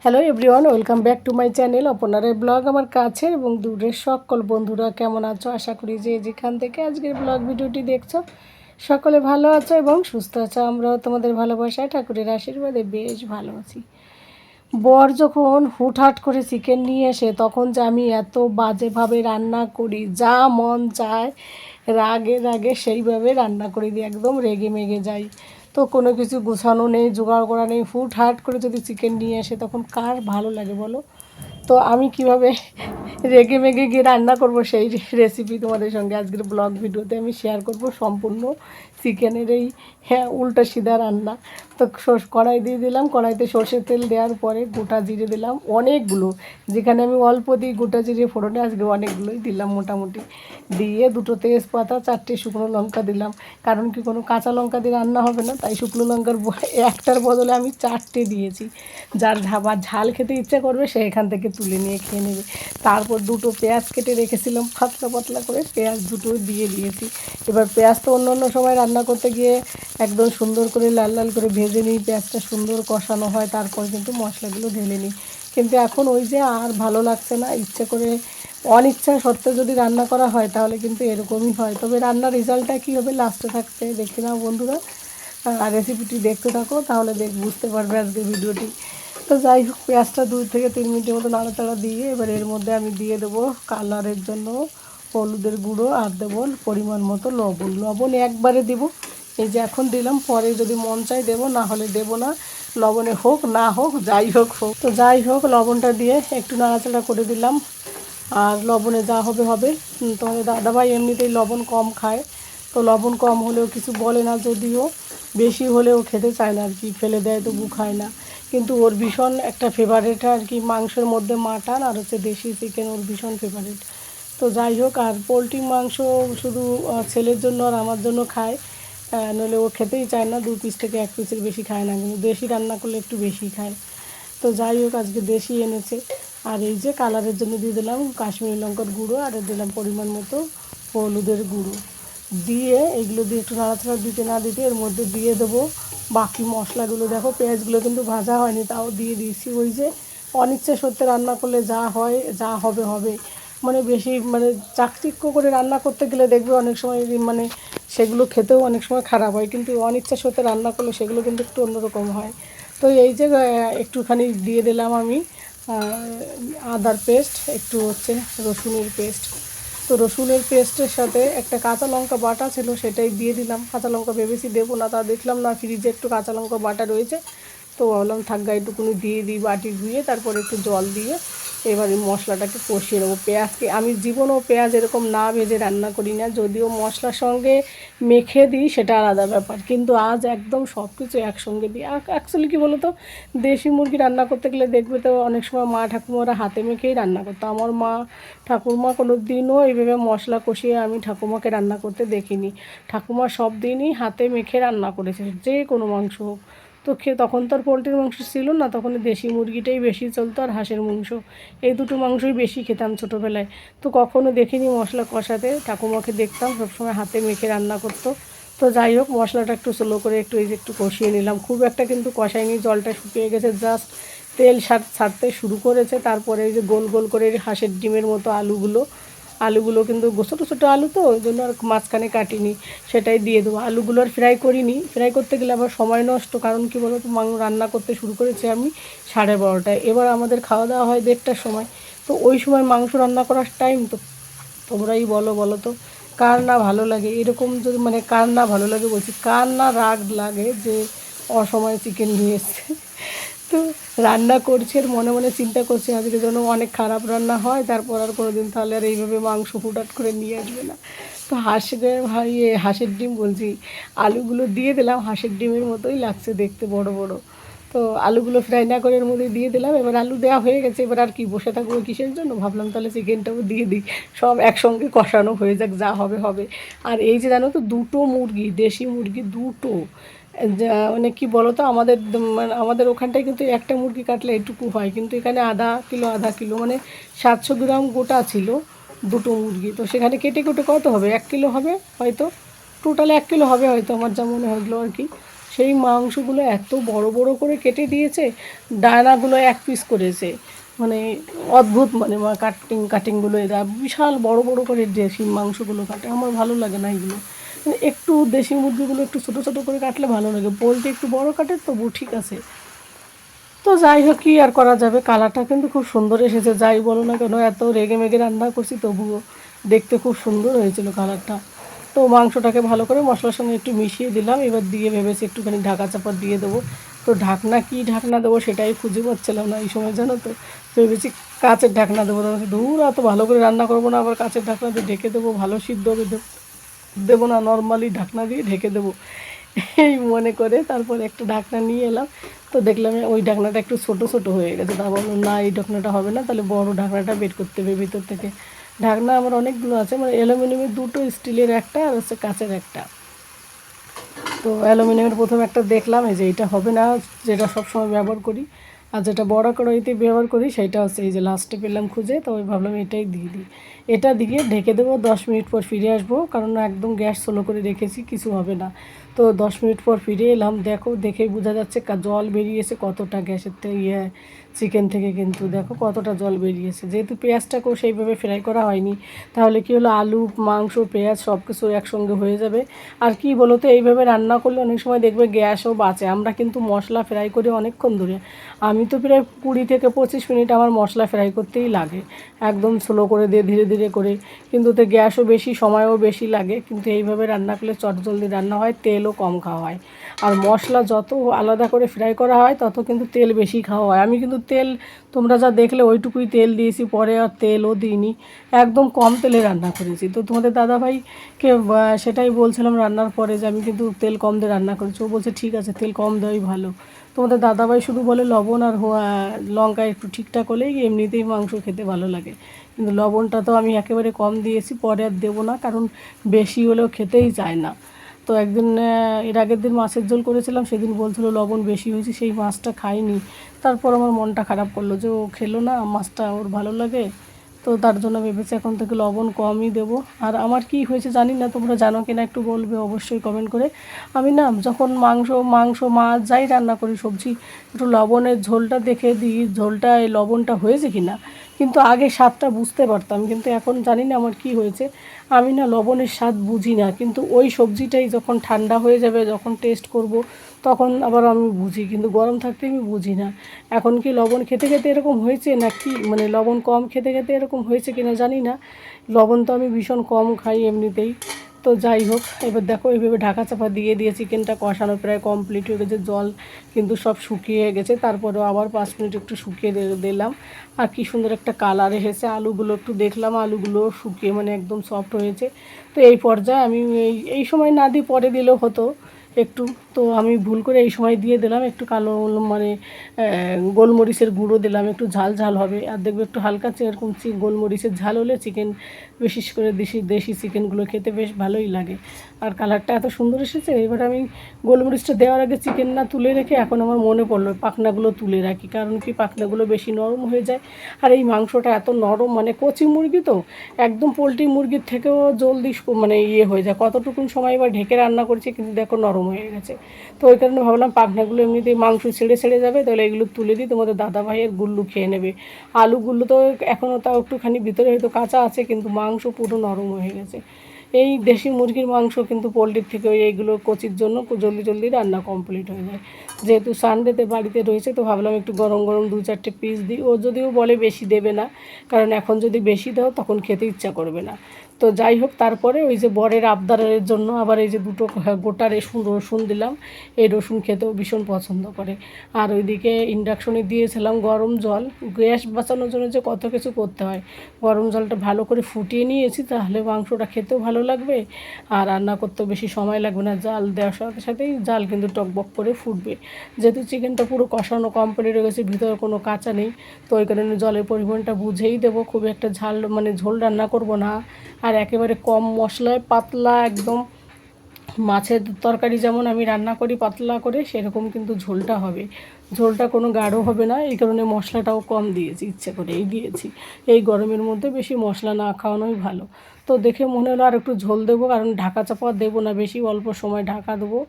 Hello everyone, welcome back to my channel অপনারের blog. আমার কাছের এবং দূরের সকল বন্ধুরা কেমন আছো? আশা করি যে যেখান থেকে আজকের ব্লগ ভিডিওটি দেখছো সকলে ভালো আছো এবং সুস্থ আছো। আমরাও তোমাদের ভালোবাসায় ঠাকুরের আশীর্বাদে বেশ ভালো আছি। বর যখন হুটহাট করে চিকেন নিয়ে আসে তখন যে আমি এত বাজেভাবে রান্না করি, যা মন চায় রাগে রাগে সেইভাবে রান্না করে দিই, একদম রেগে মেগে যাই। তো কোনো কিছু গোছানো নেই, জোগাড় করা নেই, হুটহাট করে যদি চিকেন নিয়ে আসে তখন কার ভালো লাগে বলো? তো আমি কিভাবে রেগে মেগে গিয়ে রান্না করব সেই রেসিপি তোমাদের সঙ্গে আজকের ব্লগ ভিডিওতে আমি শেয়ার করব। সম্পূর্ণ চিকেনের এই উল্টা সিধা রান্না। তো কড়াই দিয়ে দিলাম, কড়াইতে সর্ষের তেল দেওয়ার পরে গোটা জিরে দিলাম অনেকগুলো, যেখানে আমি অল্প দিই গোটা জিরে ফোড়নে, আজকে অনেকগুলোই দিলাম মোটামুটি। দিয়ে দুটো তেজপাতা, 4টে শুকনো লঙ্কা দিলাম, কারণ কি কোনো কাঁচা লঙ্কা দিয়ে রান্না হবে না, তাই শুকনো লঙ্কার একটার বদলে আমি 4টে দিয়েছি। যার ঝাল খেতে ইচ্ছা করবে সে এখান থেকে তুলে নিয়ে খেয়ে নেবে। তারপর দুটো পেঁয়াজ কেটে রেখেছিলাম পাতলা পাতলা করে, পেঁয়াজ দুটো দিয়ে দিয়েছি। এবার পেঁয়াজ তো অন্য অন্য সময় রান্না করতে গিয়ে একদম সুন্দর করে লাল লাল করে ভেজে নিই, পেঁয়াজটা সুন্দর কষানো হয়, তারপর কিন্তু মশলাগুলো ঢেলে নিই। কিন্তু এখন ওই যে আর ভালো লাগছে না, ইচ্ছে করে অনিচ্ছা সত্ত্বেও যদি রান্না করা হয় তাহলে কিন্তু এরকমই হয়। তবে রান্নার রেজাল্টটা কী হবে লাস্টে থাকতে দেখে নাও বন্ধুরা, আর রেসিপিটি দেখতে থাকো, তাহলে বুঝতে পারবে আজকে ভিডিওটি। তো যাই হোক, পেঁয়াজটা 2 থেকে 3 মিনিটের মতো নাড়াচাড়া দিয়ে এবার এর মধ্যে আমি দিয়ে দেবো কালারের জন্য হলুদের গুঁড়ো, আর দেবো পরিমাণ মতো লবণ। লবণ একবারে দেবো, এই যে এখন দিলাম, পরে যদি মন চাই দেবো, না হলে দেবো না। লবণে হোক না হোক যাই হোক হোক, তো যাই হোক লবণটা দিয়ে একটু নাড়াচাড়া করে দিলাম। আর লবণে যা হবে হবে। তোমাদের দাদাভাই এমনিতেই লবণ কম খায়, তো লবণ কম হলেও কিছু বলে না, যদিও বেশি হলেও খেতে চায় না আর কি, ফেলে দেয়, তবু খায় না। কিন্তু ওর ভীষণ একটা ফেভারিট আর কি, মাংসের মধ্যে মাটন আর হচ্ছে দেশি চিকেন ওর ভীষণ ফেভারিট। তো যাই হোক, আর পোলট্রি মাংস শুধু ছেলের জন্য আর আমার জন্য খায়, নইলে ও খেতেই চায় না, 2 পিস থেকে 1 পিসের বেশি খায় না, কিন্তু দেশি রান্না করলে একটু বেশি খায়। তো যাই হোক, আজকে দেশি এনেছে। আর এই যে কালারের জন্য দিয়ে দিলাম কাশ্মীরি লঙ্কার গুঁড়ো, আর দিলাম পরিমাণ মতো হলুদের গুঁড়ো। দিয়ে এগুলো দিয়ে একটু নাড়াচাড়া দিতে না দিতে এর মধ্যে দিয়ে দেবো বাকি মশলাগুলো। দেখো পেঁয়াজগুলো কিন্তু ভাজা হয়নি, তাও দিয়ে দিয়েছি। ওই যে অনিচ্ছা সত্ত্বে রান্না করলে যা হয়, যা হবে হবে, মানে বেশি মানে চাকচিক্য করে রান্না করতে গেলে দেখবে অনেক সময় মানে সেগুলো খেতেও অনেক সময় খারাপ হয়, কিন্তু অনিচ্ছা সত্ত্বে রান্না করলে সেগুলো কিন্তু একটু অন্যরকম হয়। তো এই যে একটুখানি দিয়ে দিলাম আমি আদার পেস্ট, একটু হচ্ছে রসুনের পেস্ট। তো রসুনের পেস্টের সাথে একটা কাঁচা লঙ্কা বাটা ছিল, সেটাই দিয়ে দিলাম। কাঁচা লঙ্কা ভেবেছি দেবো না, তা দেখলাম না ফ্রিজে একটু কাঁচা লঙ্কা বাটা রয়েছে, তো ভাবলাম থাক গা একটুকুনি দিয়ে দিই, বাটি ধুয়ে তারপরে একটু জল দিয়ে এবারে মশলাটাকে কষিয়ে নেবো। পেঁয়াজকে আমি জীবনেও পেঁয়াজ এরকম না ভেজে রান্না করি না, যদিও মশলার সঙ্গে মেখে দিই সেটা আলাদা ব্যাপার, কিন্তু আজ একদম সব কিছু একসঙ্গে দিই। অ্যাকচুয়ালি কী বলো তো, দেশি মুরগি রান্না করতে গেলে দেখবে তো অনেক সময় মা ঠাকুমারা হাতে মেখেই রান্না করতো। আমার মা ঠাকুমা কোনো দিনও এইভাবে মশলা কষিয়ে আমি ঠাকুমাকে রান্না করতে দেখিনি। ঠাকুমা সব দিনই হাতে মেখে রান্না করেছে, যে কোনো মাংস হোক। তো তখন তো আর পোলট্রির মাংস ছিল না, তখন দেশি মুরগিটাই বেশি চলতো আর হাঁসের মাংস, এই দুটো মাংসই বেশি খেতাম ছোটোবেলায়। তো কখনো দেখিনি মশলা কষাতে, ঠাকুমাকে দেখতাম সবসময় হাতে মেখে রান্না করতো। তো যাই হোক, মশলাটা একটু স্লো করে একটু এই যে একটু কষিয়ে নিলাম, খুব একটা কিন্তু কষাইনি, জলটা শুকিয়ে গেছে, জাস্ট তেল ছাড়তে শুরু করেছে। তারপরে এই যে গোল গোল করে হাঁসের ডিমের মতো আলুগুলো কিন্তু ছোটো ছোটো আলু, তো ওই জন্য আর মাঝখানে কাটিনি, সেটাই দিয়ে দেবো। আলুগুলো আর ফ্রাই করিনি, ফ্রাই করতে গেলে আবার সময় নষ্ট, কারণ কি বলো তো, রান্না করতে শুরু করেছি আমি 12:30টায়, এবার আমাদের খাওয়া দাওয়া হয় 1:30টার সময়। তো ওই সময় মাংস রান্না করার টাইম, তো তোমরাই বলো তো কার না ভালো লাগে এরকম, যদি মানে কার না ভালো লাগে বলছি, কার না রাগ লাগে যে অসময়ে চিকেন নিয়ে এসছে। তো রান্না করছি আর মনে মনে চিন্তা করছি আজকে যেন অনেক খারাপ রান্না হয়, তারপর আর কোনো দিন তাহলে আর এইভাবে মাংস হুটহাট করে নিয়ে আসবে না। তো হাঁসের ডিম বলছি, আলুগুলো দিয়ে দিলাম, হাঁসের ডিমের মতোই লাগছে দেখতে, বড় বড়। তো আলুগুলো ফ্রাই না করে এর মধ্যে দিয়ে দিলাম। এবার আলু দেওয়া হয়ে গেছে, এবার আর কি বসে থাকবো কিসের জন্য, ভাবলাম তাহলে চিকেনটাও দিয়ে দিই, সব একসঙ্গে কষানো হয়ে যাক, যা হবে হবে। আর এই যে জানো তো, দুটো মুরগি, দেশি মুরগি দুটো, মানে কী বলো তো, মানে আমাদের ওখানটায় কিন্তু একটা মুরগি কাটলে এটুকু হয়, কিন্তু এখানে আধা কিলো মানে 700 গ্রাম গোটা ছিল দুটো মুরগি। তো সেখানে কেটে কেটে কত হবে, 1 কিলো হবে হয়তো, টোটাল 1 কিলো হবে হয়তো, আমার যা মনে হলো আর কি। সেই মাংসগুলো এত বড় বড় করে কেটে দিয়েছে, ডানাগুলো এক পিস করেছে, মানে অদ্ভুত, মানে কাটিংগুলো এরা বিশাল বড় বড় করে দেশি মাংসগুলো কাটে। আমার ভালো লাগে না এগুলো, মানে একটু দেশি মুরগিগুলো একটু ছোটো ছোটো করে কাটলে ভালো লাগে, পোলট্রি একটু বড় কাটে তবু ঠিক আছে। তো যাই হোক, কী আর করা যাবে, কালারটা কিন্তু খুব সুন্দর এসেছে, যাই বলো না কেন, এত রেগে মেগে রান্না করছি তবুও দেখতে খুব সুন্দর হয়েছিল কালারটা। তো মাংসটাকে ভালো করে মশলার সঙ্গে একটু মিশিয়ে দিলাম, এবার দিয়ে ভেবেছি একটুখানি ঢাকা চাপা দিয়ে দেবো। তো ঢাকনা দেবো সেটাই খুঁজে পাচ্ছিলাম না এই সময়, জানো তো। ভেবেছি কাঁচের ঢাকনা দেবো, দূর এত ভালো করে রান্না করবো না, আবার কাঁচের ঢাকনা দিয়ে ঢেকে দেবো, ভালো সিদ্ধ হবে দেবো না, নর্মালি ঢাকনা দিয়ে ঢেকে দেবো এই মনে করে তারপরে একটা ঢাকনা নিয়ে এলাম। তো দেখলাম ওই ঢাকনাটা একটু ছোটো ছোটো হয়ে গেছে, তা বললাম না এই ঢাকনাটা হবে না, তাহলে বড় ঢাকনাটা বের করতে হবে ভিতর থেকে। ঢাকনা আমার অনেকগুলো আছে, মানে অ্যালুমিনিয়ামের দুটো, স্টিলের একটা, আর হচ্ছে কাঁচের একটা। তো অ্যালুমিনিয়ামের প্রথমে একটা দেখলাম, এই যে এইটা হবে না, যেটা সবসময় ব্যবহার করি আর যেটা বড় কড়াইতে ব্যবহার করি সেইটা হচ্ছে এই যে লাস্টে পেলাম খুঁজে, তো ওই ভাবলাম এটাই দিয়ে দিই। এটা দিয়ে ঢেকে দেবো, 10 মিনিট পর ফিরে আসবো, কারণ একদম গ্যাস স্লো করে রেখেছি, কিছু হবে না। তো 10 মিনিট পর ফিরে এলাম, দেখো দেখেই বোঝা যাচ্ছে জল বেরিয়েছে কতটা গ্যাসের থেকে, চিকেন থেকে কিন্তু দেখো কতটা জল বেরিয়েছে। যেহেতু পেঁয়াজটাকেও সেইভাবে ফ্রাই করা হয়নি, তাহলে কী হলো, আলু মাংস পেঁয়াজ সব কিছু একসঙ্গে হয়ে যাবে। আর কি বলো তো, এইভাবে রান্না করলে অনেক সময় দেখবে গ্যাসও বাঁচে। আমরা কিন্তু মশলা ফ্রাই করি অনেকক্ষণ ধরে, আমি তো প্রায় 20 থেকে 25 মিনিট আমার মশলা ফ্রাই করতেই লাগে, একদম স্লো করে দিয়ে ধীরে ধীরে করে, কিন্তু তো গ্যাসও বেশি, সময়ও বেশি লাগে। কিন্তু এইভাবে রান্না করলে চটজলদি রান্না হয়, তেলও কম খাওয়া হয়। আর মশলা যত আলাদা করে ফ্রাই করা হয় তত কিন্তু তেল বেশি খাওয়া হয়। আমি কিন্তু তেল, তোমরা যা দেখলে ওইটুকুই তেল দিয়েছি, পরে আর তেলও দিইনি, একদম কম তেলে রান্না করেছি। তো তোমাদের দাদাভাইকে সেটাই বলছিলাম রান্নার পরে, যে আমি কিন্তু তেল কম দিয়ে রান্না করেছি। ও বলছে ঠিক আছে, তেল কম দেওয়াই ভালো। তোমাদের দাদাভাই শুধু বলে লবণ আর লঙ্কা একটু ঠিকঠাক হলেই এমনিতেই মাংস খেতে ভালো লাগে, কিন্তু লবণটা তো আমি একেবারে কম দিয়েছি, পরে আর দেবো না, কারণ বেশি হলেও খেতেই চায় না। তো একদিন এর আগের দিন মাছের ঝোল করেছিলাম, সেদিন বলছিল লবণ বেশি হয়েছে, সেই মাছটা খাইনি। তারপর আমার মনটা খারাপ করলো যে ও খেলো না মাছটা, ওর ভালো লাগে। তো তার জন্য ভেবেছি এখন থেকে লবণ কমই দেবো। আর আমার কি হয়েছে জানি না, তোমরা জানো কি না একটু বলবে অবশ্যই কমেন্ট করে। আমি না যখন মাংস মাছ যাই রান্না করি, সবজি, একটু লবণের ঝোলটা দেখে দিই, ঝোলটা এই লবণটা হয়েছে কি না। কিন্তু আগে স্বাদটা বুঝতে পারতাম, কিন্তু এখন জানি না আমার কি হয়েছে, আমি না লবণের স্বাদ বুঝি না। কিন্তু ওই সবজিটাই যখন ঠান্ডা হয়ে যাবে, যখন টেস্ট করব, তখন আবার আমি বুঝি, কিন্তু গরম থাকতে আমি বুঝি না। এখন কি লবণ খেতে খেতে এরকম হয়েছে না কি, মানে লবণ কম খেতে খেতে এরকম হয়েছে কিনা জানি না। লবণ তো আমি ভীষণ কম খাই এমনিতেই। তো যাই হোক, এবার দেখো এইভাবে ঢাকা চাপা দিয়ে দিয়ে চিকেনটা কষানো প্রায় কমপ্লিট হয়ে গেছে, জল কিন্তু সব শুকিয়ে গেছে। তারপরেও আবার 5 মিনিট একটু শুকিয়ে দিলাম, আর কি সুন্দর একটা কালার এসেছে। আলুগুলো একটু দেখলাম, আলুগুলো শুকিয়ে মানে একদম সফট হয়েছে। তো এই পর্যায়ে আমি এই সময় না দিয়ে পরে দিলেও হতো একটু, তো আমি ভুল করে এই সময় দিয়ে দিলাম একটু কালো, মানে গোলমরিচের গুঁড়ো দিলাম, একটু ঝাল ঝাল হবে। আর দেখবে একটু হালকা এরকম গোলমরিচের ঝাল হলে চিকেন, বিশেষ করে দেশি চিকেনগুলো খেতে বেশ ভালোই লাগে। আর কালারটা এত সুন্দর এসেছে। এবার আমি গোলমরিচটা দেওয়ার আগে চিকেন না তুলে রেখে, এখন আমার মনে পড়লো পাখনাগুলো তুলে রাখি, কারণ কি পাখনাগুলো বেশি নরম হয়ে যায়। আর এই মাংসটা এত নরম, মানে কচি মুরগি তো, একদম পোলট্রি মুরগির থেকেও জলদি মানে হয়ে যায়। কতটুকুন সময় এবার ঢেকে রান্না করছি, কিন্তু দেখো নরম হয়ে গেছে। তো ওই কারণে ভাবলাম পাখনাগুলো এমনিতেই মাংস ছেড়ে ছেড়ে যাবে, তাহলে এগুলো তুলে দিই, তোমাদের দাদাভাইয়ের গুল্লু খেয়ে নেবে। আলুগুলো তো এখনও তাও একটুখানি ভিতরে হয়তো কাঁচা আছে, কিন্তু মাংস পুরো নরম হয়ে গেছে। এই দেশি মুরগির মাংস কিন্তু পোলট্রির থেকে এইগুলো কচির জন্য জলদি জলদি রান্না কমপ্লিট হয়ে যায়। যেহেতু সানডেতে বাড়িতে রয়েছে, তো ভাবলাম একটু গরম গরম 2-4টে পিস দিই। ও যদিও বলে বেশি দেবে না, কারণ এখন যদি বেশি দাও তখন খেতে ইচ্ছা করবে না। তো যাই হোক, তারপরে ওই যে বরের আবদারের জন্য আবার এই যে দুটো গোটা রসুন দিলাম। এই রসুন খেতেও ভীষণ পছন্দ করে। আর ওইদিকে ইন্ডাকশনে দিয়েছিলাম গরম জল, গ্যাস বাঁচানোর জন্য যে কত কিছু করতে হয়। গরম জলটা ভালো করে ফুটিয়ে নিয়েছি, তাহলে মাংসটা খেতেও ভালো লাগবে, আর রান্না করতেও বেশি সময় লাগবে না। জাল দেওয়ার সাথে সাথেই জাল কিন্তু টকবক করে ফুটবে। যেহেতু চিকেনটা পুরো কষানো কমপ্লিট হয়ে গেছে, ভিতরে কোনো কাঁচা নেই, তো ওই কারণে জলের পরিমাণটা বুঝেই দেবো। খুব একটা ঝাল মানে ঝোল রান্না করব না, আর একেবারে কম মশলায় পাতলা একদম, মাছের তরকারি যেমন আমি রান্না করি পাতলা করে, সেরকম কিন্তু ঝোলটা হবে। ঝোলটা কোনো গাঢ় হবে না, এই কারণে মশলাটাও কম দিয়েছি, ইচ্ছে করেই দিয়েছি। এই গরমের মধ্যে বেশি মশলা না খাওয়ানোই ভালো। তো দেখে মনে হলো আর একটু ঝোল দেবো, কারণ ঢাকা চাপা দেবো না বেশি, অল্প সময় ঢাকা দেবো।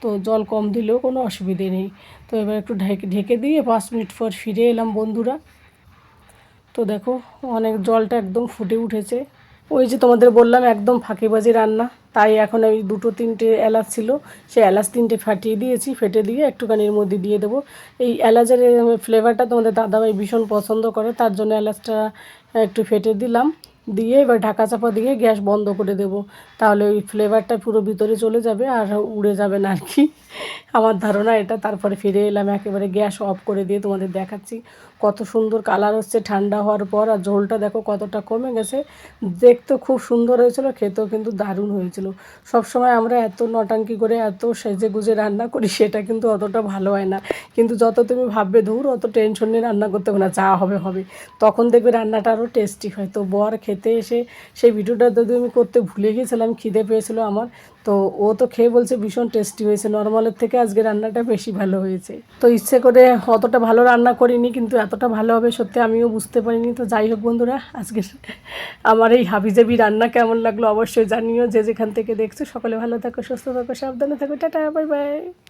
তো জল কম দিলেও কোনো অসুবিধে নেই। তো এবার একটু ঢেকে ঢেকে দিয়ে 5 মিনিট পর ফিরে এলাম বন্ধুরা। তো দেখো অনেক জলটা একদম ফুটে উঠেছে। ওই যে তোমাদের বললাম একদম ফাঁকিবাজি রান্না, তাই এখন ওই 2-3টে এলাচ ছিল, সেই এলাচ 3টে ফাটিয়ে দিয়েছি, ফেটে দিয়ে একটুখানি এর মধ্যে দিয়ে দেবো। এই এলাচের ফ্লেভারটা তোমাদের দাদাভাই ভীষণ পছন্দ করে, তার জন্য এলাচটা একটু ফেটে দিলাম। দিয়ে এবার ঢাকা চাপা দিয়ে গ্যাস বন্ধ করে দেবো, তাহলে ওই ফ্লেভারটা পুরো ভিতরে চলে যাবে আর উড়ে যাবে না আর কি, আমার ধারণা এটা। তারপরে ফিরে এলাম, একেবারে গ্যাস অফ করে দিয়ে তোমাদের দেখাচ্ছি কত সুন্দর কালার হচ্ছে ঠান্ডা হওয়ার পর। আর ঝোলটা দেখো কতটা কমে গেছে, দেখতেও খুব সুন্দর হয়েছিল, খেতেও কিন্তু দারুণ হয়েছিল। সবসময় আমরা এত নটাঙ্কি করে এত সেজে গুজে রান্না করি, সেটা কিন্তু অতটা ভালো হয় না। কিন্তু যত তুমি ভাববে ধুর অত টেনশন নিয়ে রান্না করতে হবে না, যা হবে হবে, তখন দেখবে রান্নাটা আরও টেস্টি হয়। তো বর খেতে এসে সেই ভিডিওটা যদি আমি করতে ভুলে গিয়েছিলাম, খিদে পেয়েছিল আমার, তো ও তো খেয়ে বলছে ভীষণ টেস্টি হয়েছে, নর্মালের থেকে আজকে রান্নাটা বেশি ভালো হয়েছে। তো ইচ্ছে করে অতটা ভালো রান্না করিনি, কিন্তু এতটা ভালো হবে সত্যি আমিও বুঝতে পারিনি। তো যাই হোক বন্ধুরা, আজকে আমার এই হাবিজাবি রান্না কেমন লাগলো অবশ্যই জানিও, যে যেখান থেকে দেখছো। সকলে ভালো থাকো, সুস্থ থাকো, সাবধানে থাকো, টাটা, বাই বাই।